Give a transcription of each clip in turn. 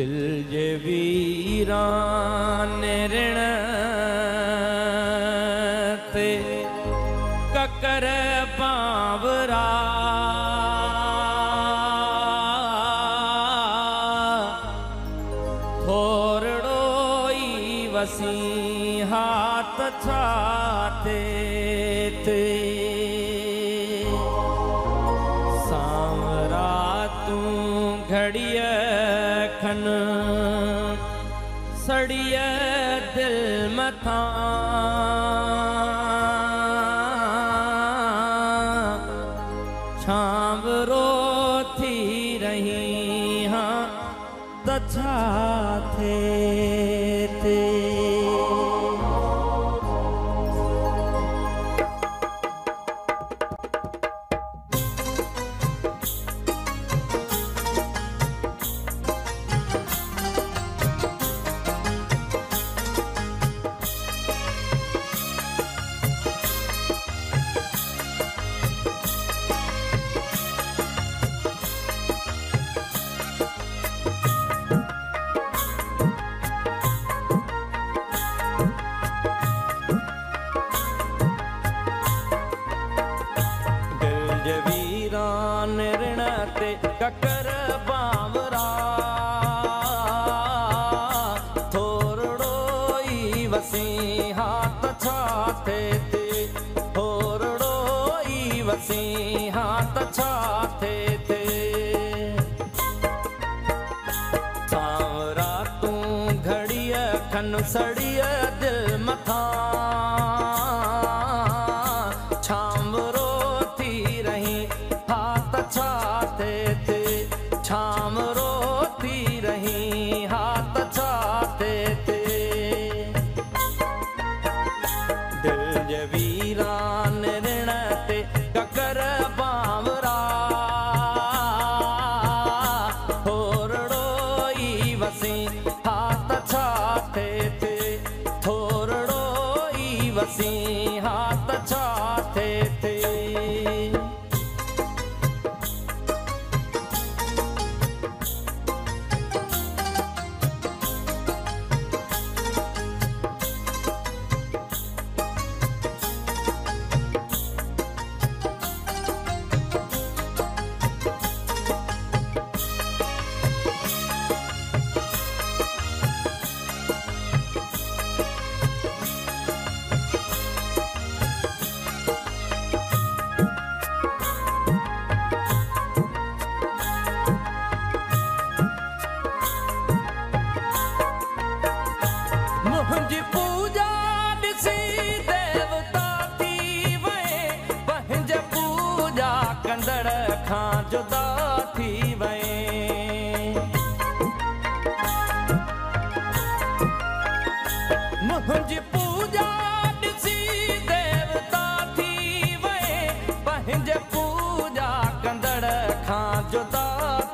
दिल जे वीरान ऋण ते ककर बावरा थोरड़ो ई वसी हाथ छाते ते सांवरा तू घड़िय खन सड़िय दिल मथा छावरो थी रही हाँ तछा थे ते ऋण ते ककर बावरा थोरड़ो ई वसी हाथ छाते ते थोरड़ो ई वसी हाथ छाते ते सांवरा तू घड़िय खन सड़िय दिल मथा छावरो थी रही हाथ छाते ते छामरो थी रही हाथ छाते ते दिल जे वीरान ऋण ते ककर बावरा थोरड़ो ई वसी हाथ छाते ते थोरड़ो ई वसी हाथ छाते ते मुझी पूजा दिसी देवता थी वए पंहिंज पूजा कंदड़ खां जुदा थी वए मुझी पूजा दिसी देवता थी वए पंहिंज पूजा कंदड़ खां जुदा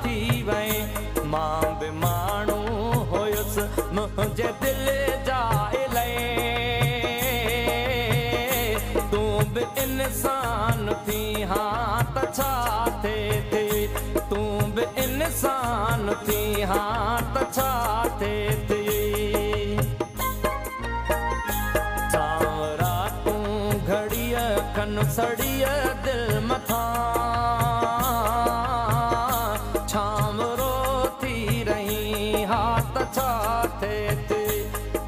थी वए मां बि माण्हू हुयुसि मुंहिंजे दिल तू भी इंसान थी हाँ तछा थे तू भी इंसान थी हाँ तछा थे सांवरा तू घड़िय खन सड़िय दिल मथा छामरो थी रही हाँ तछा थे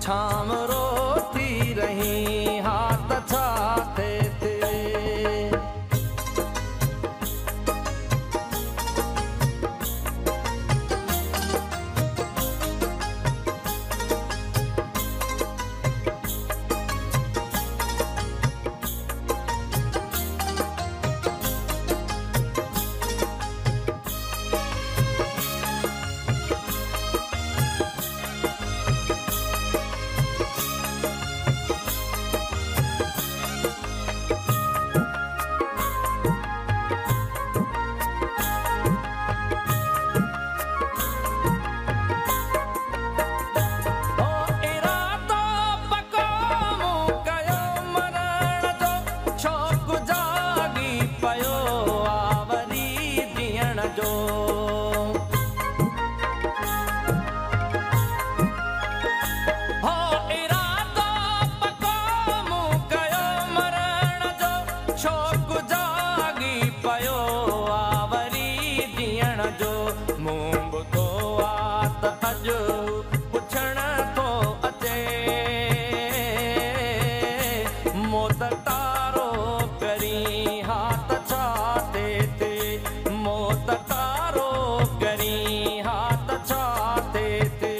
छामरो थी रही हाथ छाते ते कुछ पुछण तो अचे मौत तारो करी हाथ छाते ते मौत तारो करी हाथ छाते ते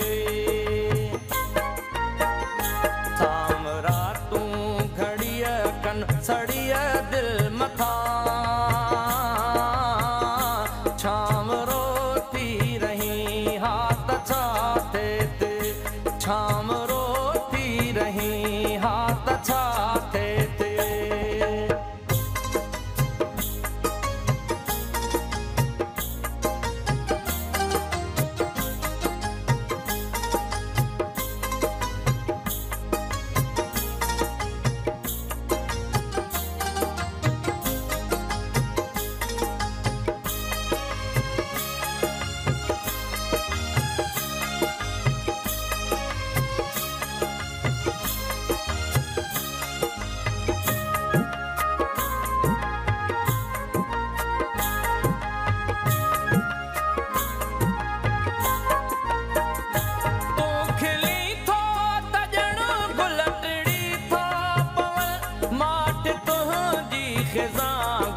सामरा तू घड़िया कन सड़िया दिल मथा छाम रोती रही हाथ छाते ते छाम रोती रही हाथ छाते ते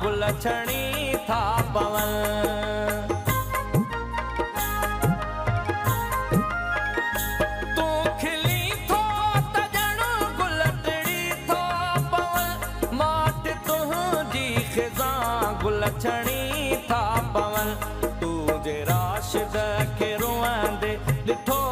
गुलछणी था पवन तू खिली थो तजण गुलटड़ी थो पवन माट तुंहिंजी ख़िज़ां गुलछणी था पवन तू जे राशिद खे रुअंदे ॾिठो